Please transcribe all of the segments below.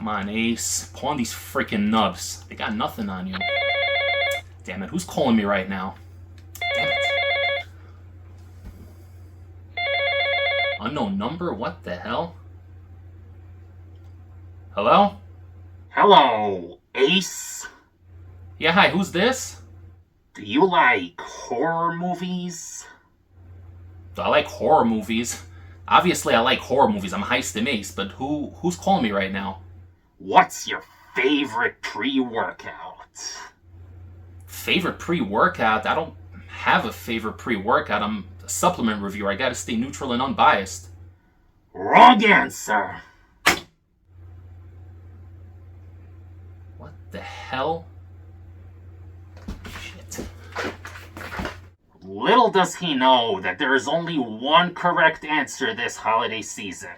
Come on, Ace. Pawn these freaking nubs. They got nothing on you. Damn it, who's calling me right now? Damn it. Unknown number? What the hell? Hello? Hello, Ace. Yeah, hi, who's this? Do you like horror movies? Do I like horror movies? Obviously, I like horror movies. I'm Heist and Ace, but who's calling me right now? What's your favorite pre-workout? Favorite pre-workout? I don't have a favorite pre-workout. I'm a supplement reviewer. I gotta stay neutral and unbiased. Wrong answer. What the hell? Shit. Little does he know that there is only one correct answer this holiday season.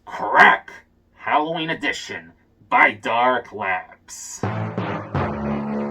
Crack Halloween Edition by Dark Labs.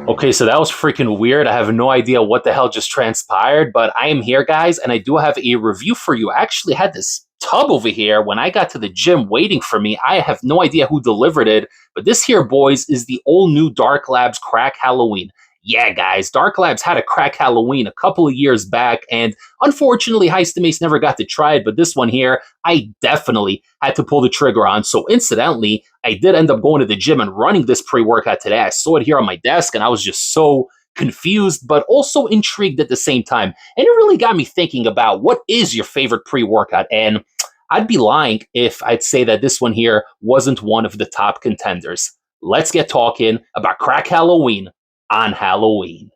Okay, so that was freaking weird. I have no idea what the hell just transpired, but I am here, guys, and I do have a review for you. I actually had this tub over here when I got to the gym waiting for me. I have no idea who delivered it, but this here, boys, is the all-new Dark Labs Crack Halloween. Yeah, guys, Dark Labs had a Crack Halloween a couple of years back, and unfortunately, Heist and Mace never got to try it, but this one here, I definitely had to pull the trigger on. So incidentally, I did end up going to the gym and running this pre-workout today. I saw it here on my desk, and I was just so confused, but also intrigued at the same time. And it really got me thinking about what is your favorite pre-workout, and I'd be lying if I'd say that this one here wasn't one of the top contenders. Let's get talking about Crack Halloween on Halloween.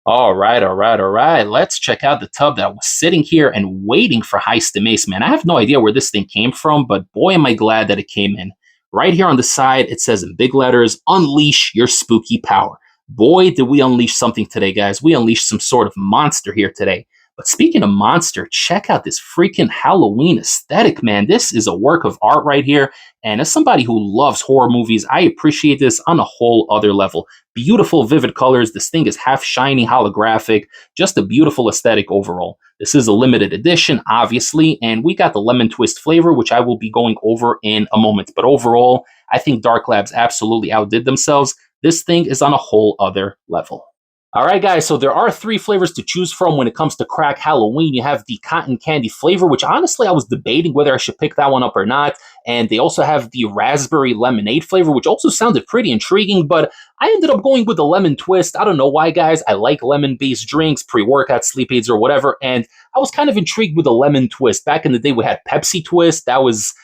All right. Let's check out the tub that was sitting here and waiting for Heist and Mace, man. I have no idea where this thing came from, but boy, am I glad that it came in. Right here on the side, it says in big letters, unleash your spooky power. Boy, did we unleash something today, guys. We unleashed some sort of monster here today. But speaking of monster, check out this freaking Halloween aesthetic, man. This is a work of art right here. And as somebody who loves horror movies, I appreciate this on a whole other level. Beautiful, vivid colors. This thing is half shiny, holographic. Just a beautiful aesthetic overall. This is a limited edition, obviously, and we got the lemon twist flavor, which I will be going over in a moment. But overall, I think Dark Labs absolutely outdid themselves. This thing is on a whole other level. All right, guys, so there are 3 flavors to choose from when it comes to Crack Halloween. You have the cotton candy flavor, which honestly I was debating whether I should pick that one up or not. And they also have the raspberry lemonade flavor, which also sounded pretty intriguing, but I ended up going with the lemon twist. I don't know why, guys. I like lemon-based drinks, pre-workout sleep aids or whatever, and I was kind of intrigued with the lemon twist. Back in the day, we had Pepsi Twist. That was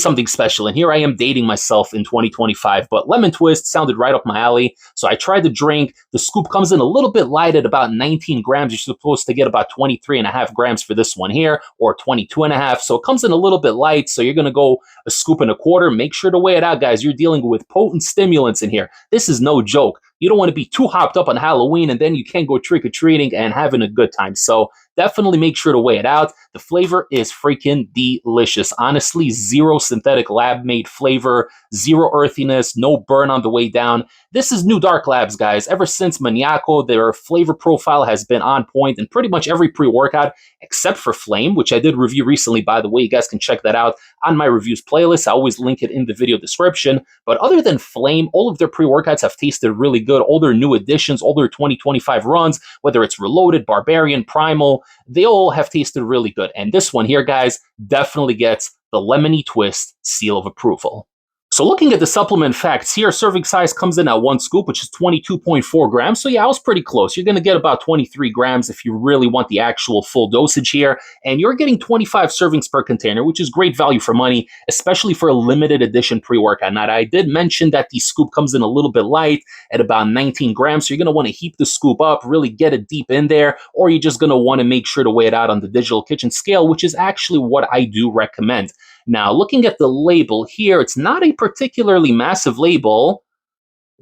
something special, and here I am dating myself in 2025, but lemon twist sounded right up my alley, so I tried the drink. The scoop comes in a little bit light at about 19 grams. You're supposed to get about 23 and a half grams for this one here, or 22 and a half, so it comes in a little bit light, so you're going to go a scoop and a quarter. Make sure to weigh it out, guys. You're dealing with potent stimulants in here. This is no joke. You don't want to be too hopped up on Halloween, and then you can't go trick-or-treating and having a good time, so definitely make sure to weigh it out. The flavor is freaking delicious. Honestly, zero synthetic lab-made flavor, zero earthiness, no burn on the way down. This is new Dark Labs, guys. Ever since Maniaco, their flavor profile has been on point in pretty much every pre-workout except for Flame, which I did review recently, by the way. You guys can check that out on my reviews playlist. I always link it in the video description. But other than Flame, all of their pre-workouts have tasted really good. All their new additions, all their 2025 runs, whether it's Reloaded, Barbarian, Primal, they all have tasted really good. And this one here, guys, definitely gets the lemony twist seal of approval. So looking at the supplement facts here, serving size comes in at 1 scoop, which is 22.4 grams. So yeah, I was pretty close. You're going to get about 23 grams if you really want the actual full dosage here. And you're getting 25 servings per container, which is great value for money, especially for a limited edition pre-workout. Now, I did mention that the scoop comes in a little bit light at about 19 grams. So you're going to want to heap the scoop up, really get it deep in there, or you're just going to want to make sure to weigh it out on the digital kitchen scale, which is actually what I do recommend. Now, looking at the label here, it's not a particularly massive label.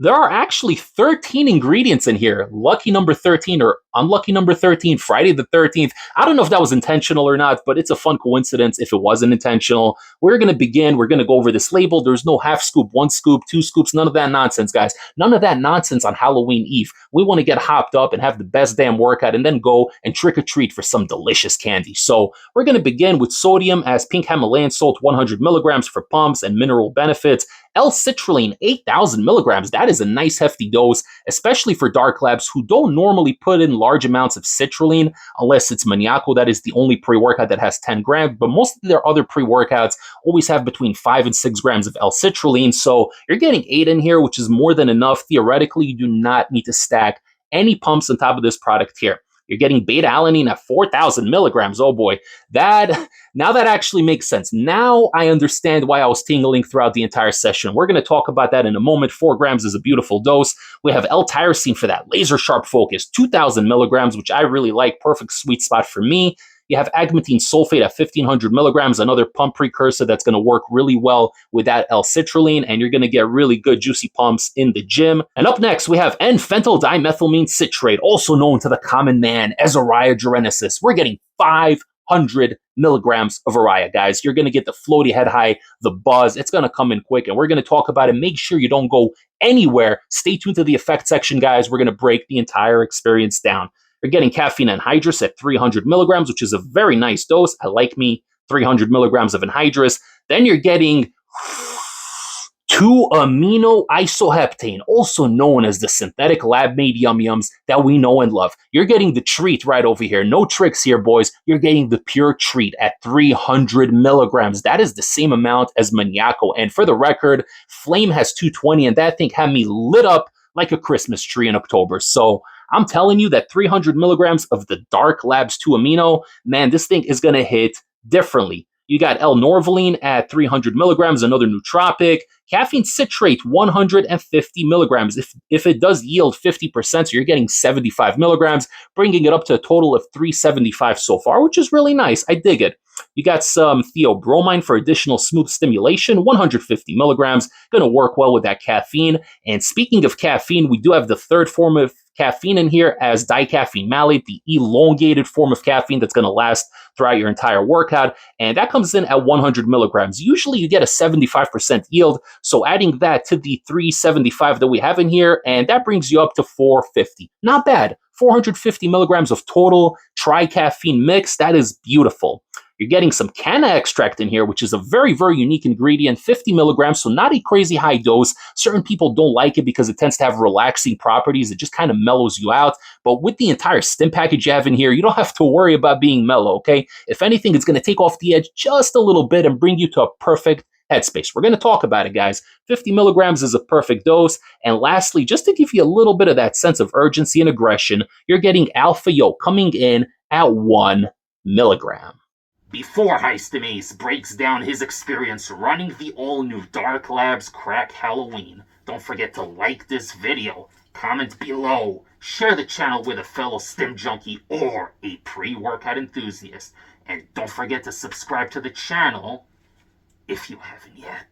There are actually 13 ingredients in here. Lucky number 13 or unlucky number 13, Friday the 13th. I don't know if that was intentional or not, but it's a fun coincidence if it wasn't intentional. We're going to begin. We're going to go over this label. There's no half scoop, one scoop, two scoops, none of that nonsense, guys. None of that nonsense on Halloween Eve. We want to get hopped up and have the best damn workout and then go and trick or treat for some delicious candy. So we're going to begin with sodium as pink Himalayan salt, 100 milligrams for pumps and mineral benefits. L-citrulline, 8,000 milligrams. That is a nice hefty dose, especially for dark labs who don't normally put in large amounts of citrulline unless it's Maniaco. That is the only pre-workout that has 10 grams, but most of their other pre-workouts always have between 5 and 6 grams of L-citrulline. So you're getting 8 in here, which is more than enough. Theoretically, you do not need to stack any pumps on top of this product here. You're getting beta-alanine at 4,000 milligrams. Oh boy, now that actually makes sense. Now I understand why I was tingling throughout the entire session. We're going to talk about that in a moment. 4 grams is a beautiful dose. We have L-tyrosine for that laser sharp focus, 2,000 milligrams, which I really like. Perfect sweet spot for me. You have agmatine sulfate at 1,500 milligrams, another pump precursor that's going to work really well with that L-citrulline, and you're going to get really good juicy pumps in the gym. And up next, we have N-phentyl dimethylamine citrate, also known to the common man as Araya gerenesis. We're getting 500 milligrams of Araya, guys. You're going to get the floaty head high, the buzz. It's going to come in quick, and we're going to talk about it. Make sure you don't go anywhere. Stay tuned to the effect section, guys. We're going to break the entire experience down. You're getting caffeine anhydrous at 300 milligrams, which is a very nice dose. I like me 300 milligrams of anhydrous. Then you're getting 2-amino isoheptane, also known as the synthetic lab-made yum-yums that we know and love. You're getting the treat right over here. No tricks here, boys. You're getting the pure treat at 300 milligrams. That is the same amount as Maniaco. And for the record, Flame has 220, and that thing had me lit up like a Christmas tree in October. So I'm telling you that 300 milligrams of the Dark Labs 2-amino, man, this thing is going to hit differently. You got L-norvaline at 300 milligrams, another nootropic. Caffeine citrate, 150 milligrams. If it does yield 50%, so you're getting 75 milligrams, bringing it up to a total of 375 so far, which is really nice. I dig it. You got some theobromine for additional smooth stimulation, 150 milligrams. Going to work well with that caffeine. And speaking of caffeine, we do have the third form of caffeine in here as dicaffeine malate, the elongated form of caffeine that's going to last throughout your entire workout. And that comes in at 100 milligrams. Usually you get a 75% yield. So adding that to the 375 that we have in here, and that brings you up to 450. Not bad. 450 milligrams of total tri-caffeine mix. That is beautiful. You're getting some canna extract in here, which is a very, very unique ingredient, 50 milligrams, so not a crazy high dose. Certain people don't like it because it tends to have relaxing properties. It just kind of mellows you out. But with the entire stim package you have in here, you don't have to worry about being mellow, okay? If anything, it's going to take off the edge just a little bit and bring you to a perfect headspace. We're going to talk about it, guys. 50 milligrams is a perfect dose. And lastly, just to give you a little bit of that sense of urgency and aggression, you're getting Alpha Yo coming in at 1 milligram. Before Heist breaks down his experience running the all-new Dark Labs Crack Halloween, don't forget to like this video, comment below, share the channel with a fellow stim junkie or a pre-workout enthusiast, and don't forget to subscribe to the channel if you haven't yet.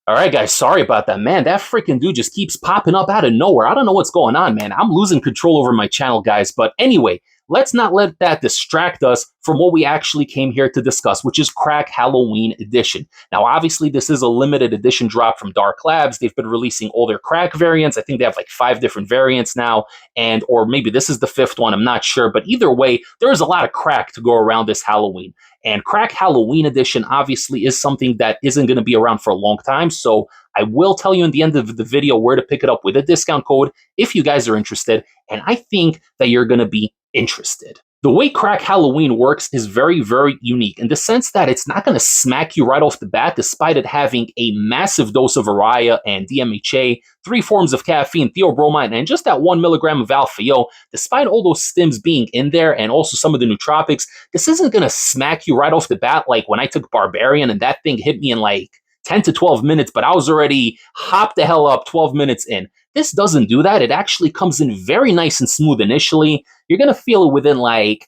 All right, guys, sorry about that, man. That freaking dude just keeps popping up out of nowhere. I don't know what's going on, man. I'm losing control over my channel, guys. But anyway, let's not let that distract us from what we actually came here to discuss, which is Crack Halloween Edition. Now, obviously, this is a limited edition drop from Dark Labs. They've been releasing all their crack variants. I think they have like 5 different variants now, or maybe this is the 5th one. I'm not sure. But either way, there is a lot of crack to go around this Halloween. And Crack Halloween Edition obviously is something that isn't going to be around for a long time. So I will tell you in the end of the video where to pick it up with a discount code if you guys are interested. And I think that you're going to be interested. The way Crack Halloween works is very, very unique in the sense that it's not going to smack you right off the bat, despite it having a massive dose of Araya and DMHA, 3 forms of caffeine, theobromine, and just that 1 milligram of Alpha-Yo. Despite all those stims being in there and also some of the nootropics, this isn't going to smack you right off the bat like when I took Barbarian and that thing hit me in like 10 to 12 minutes, but I was already hopped the hell up 12 minutes in. This doesn't do that. It actually comes in very nice and smooth initially. You're going to feel it within like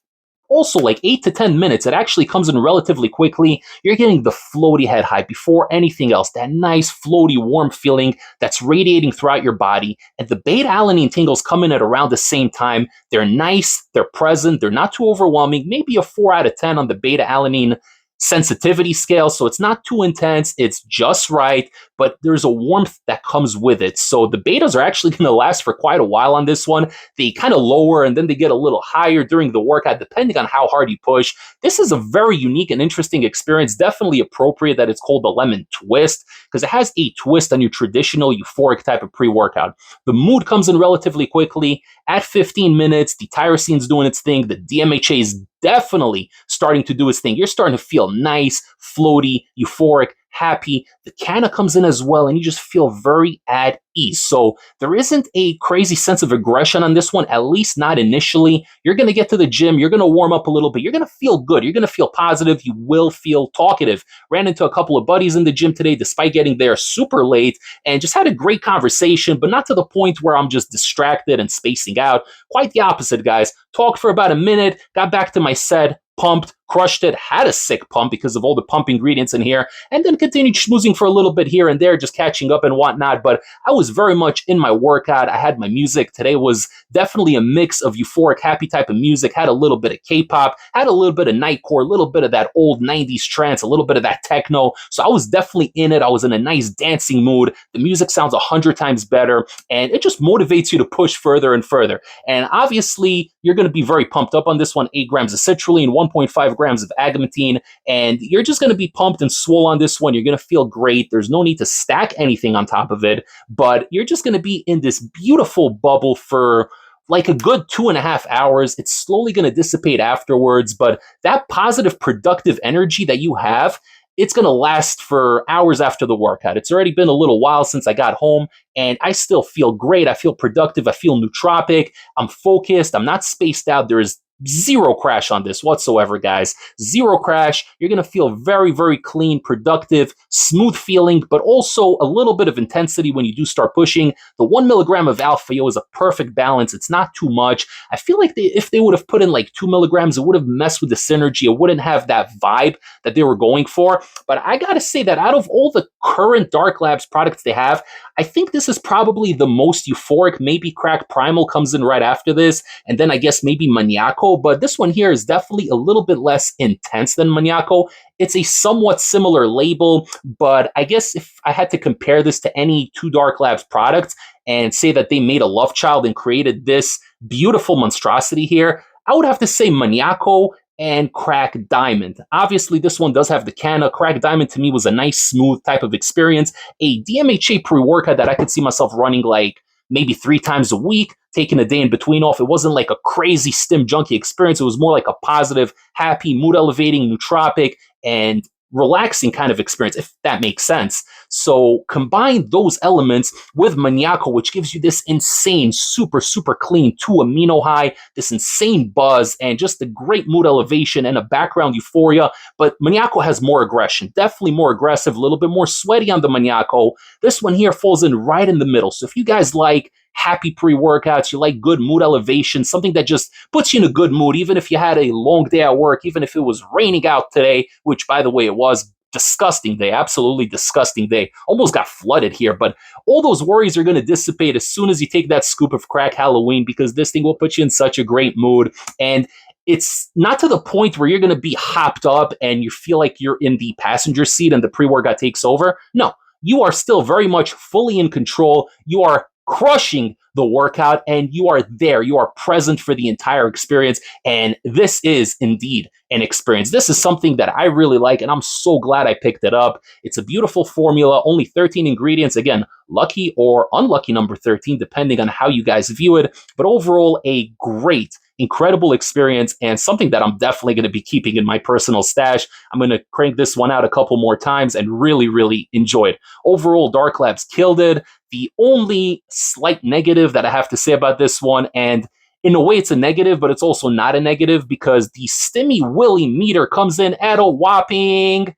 also like 8 to 10 minutes. It actually comes in relatively quickly. You're getting the floaty head high before anything else, that nice floaty warm feeling that's radiating throughout your body. And the beta alanine tingles come in at around the same time. They're nice, they're present, they're not too overwhelming, maybe a 4 out of 10 on the beta alanine sensitivity scale. So it's not too intense, it's just right, but there's a warmth that comes with it. So the betas are actually going to last for quite a while on this one. They kind of lower and then they get a little higher during the workout, depending on how hard you push. This is a very unique and interesting experience. Definitely appropriate that it's called the lemon twist, because it has a twist on your traditional euphoric type of pre-workout. The mood comes in relatively quickly. At 15 minutes, the tyrosine's doing its thing. The DMHA is definitely starting to do its thing. You're starting to feel nice, floaty, euphoric, happy. The canna comes in as well, and you just feel very at ease. So there isn't a crazy sense of aggression on this one, at least not initially. You're going to get to the gym, you're going to warm up a little bit, you're going to feel good, you're going to feel positive, you will feel talkative. Ran into a couple of buddies in the gym today, despite getting there super late, and just had a great conversation, but not to the point where I'm just distracted and spacing out. Quite the opposite, guys. Talked for about a minute, got back to my set, pumped, crushed it, had a sick pump because of all the pump ingredients in here, and then continued schmoozing for a little bit here and there, just catching up and whatnot. But I was very much in my workout. I had my music. Today was definitely a mix of euphoric, happy type of music, had a little bit of K-pop, had a little bit of nightcore, a little bit of that old 90s trance, a little bit of that techno. So I was definitely in it. I was in a nice dancing mood. The music sounds 100 times better, and it just motivates you to push further and further. And obviously, you're going to be very pumped up on this one. 8 grams of citrulline, 1.5 grams of agmatine, and you're just going to be pumped and swole on this one. You're going to feel great. There's no need to stack anything on top of it, but you're just going to be in this beautiful bubble for like a good 2.5 hours. It's slowly going to dissipate afterwards, but that positive, productive energy that you have, it's going to last for hours after the workout. It's already been a little while since I got home, and I still feel great. I feel productive. I feel nootropic. I'm focused. I'm not spaced out. There is zero crash on this whatsoever, guys. Zero crash. You're going to feel very, very clean, productive, smooth feeling, but also a little bit of intensity when you do start pushing. The 1 milligram of alpha yo is a perfect balance. It's not too much. I feel like if they would have put in like 2 milligrams, it would have messed with the synergy. It wouldn't have that vibe that they were going for. But I got to say that out of all the current Dark Labs products they have, I think this is probably the most euphoric. Maybe Crack Primal comes in right after this, and then I guess maybe Maniaco, but this one here is definitely a little bit less intense than Maniaco. It's a somewhat similar label, but I guess if I had to compare this to any two Dark Labs products and say that they made a love child and created this beautiful monstrosity here, I would have to say Maniaco and Crack Diamond. Obviously, this one does have the canna. Crack Diamond to me was a nice, smooth type of experience. A DMHA pre-workout that I could see myself running like maybe 3 times a week, taking a day in between off. It wasn't like a crazy stim junkie experience. It was more like a positive, happy, mood elevating, nootropic, and relaxing kind of experience, if that makes sense. So combine those elements with Maniaco, which gives you this insane, super, super clean 2 amino high, this insane buzz, and just a great mood elevation and a background euphoria. But Maniaco has more aggression, definitely more aggressive, a little bit more sweaty on the Maniaco. This one here falls in right in the middle. So if you guys like happy pre-workouts, you like good mood elevation, something that just puts you in a good mood, even if you had a long day at work, even if it was raining out today, which by the way, it was disgusting day, absolutely disgusting day. Almost got flooded here, but all those worries are going to dissipate as soon as you take that scoop of Crack Halloween, because this thing will put you in such a great mood. And it's not to the point where you're going to be hopped up and you feel like you're in the passenger seat and the pre-workout takes over. No, you are still very much fully in control. You are crushing the workout and you are there. You are present for the entire experience. And this is indeed an experience. This is something that I really like, and I'm so glad I picked it up. It's a beautiful formula, only 13 ingredients. Again, lucky or unlucky number 13, depending on how you guys view it. But overall, a great, incredible experience, and something that I'm definitely going to be keeping in my personal stash. I'm going to crank this one out a couple more times and really, really enjoy it. Overall, Dark Labs killed it. The only slight negative that I have to say about this one, and in a way it's a negative, but it's also not a negative, because the Stimmy Willy meter comes in at a whopping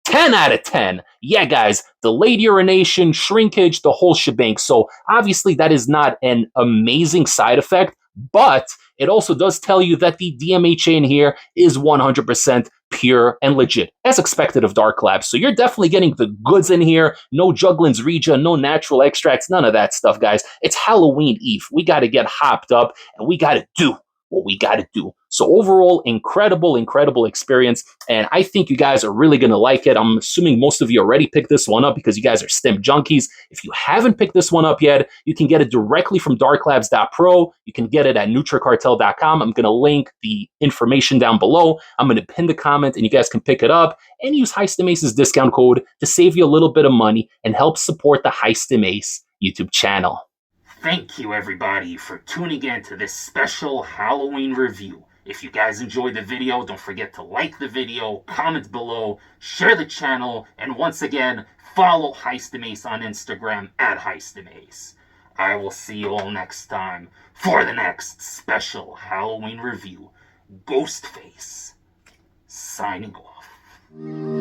10 out of 10. Yeah, guys, delayed urination, shrinkage, the whole shebang. So obviously that is not an amazing side effect, But it also does tell you that the DMHA in here is 100% pure and legit, as expected of Dark Labs. So you're definitely getting the goods in here. No Jugglins Regia, no natural extracts, none of that stuff, guys. It's Halloween Eve. We got to get hopped up and we got to do what we got to do. So overall, incredible experience. And I think you guys are really going to like it. I'm assuming most of you already picked this one up because you guys are stim junkies. If you haven't picked this one up yet, you can get it directly from darklabs.pro. You can get it at nutracartel.com. I'm going to link the information down below. I'm going to pin the comment and you guys can pick it up and use HeistAmace's discount code to save you a little bit of money and help support the HeistAmace YouTube channel. Thank you, everybody, for tuning in to this special Halloween review. If you guys enjoyed the video, don't forget to like the video, comment below, share the channel, and once again, follow HeistAmace on Instagram at HeistAmace. I will see you all next time for the next special Halloween review. Ghostface, signing off.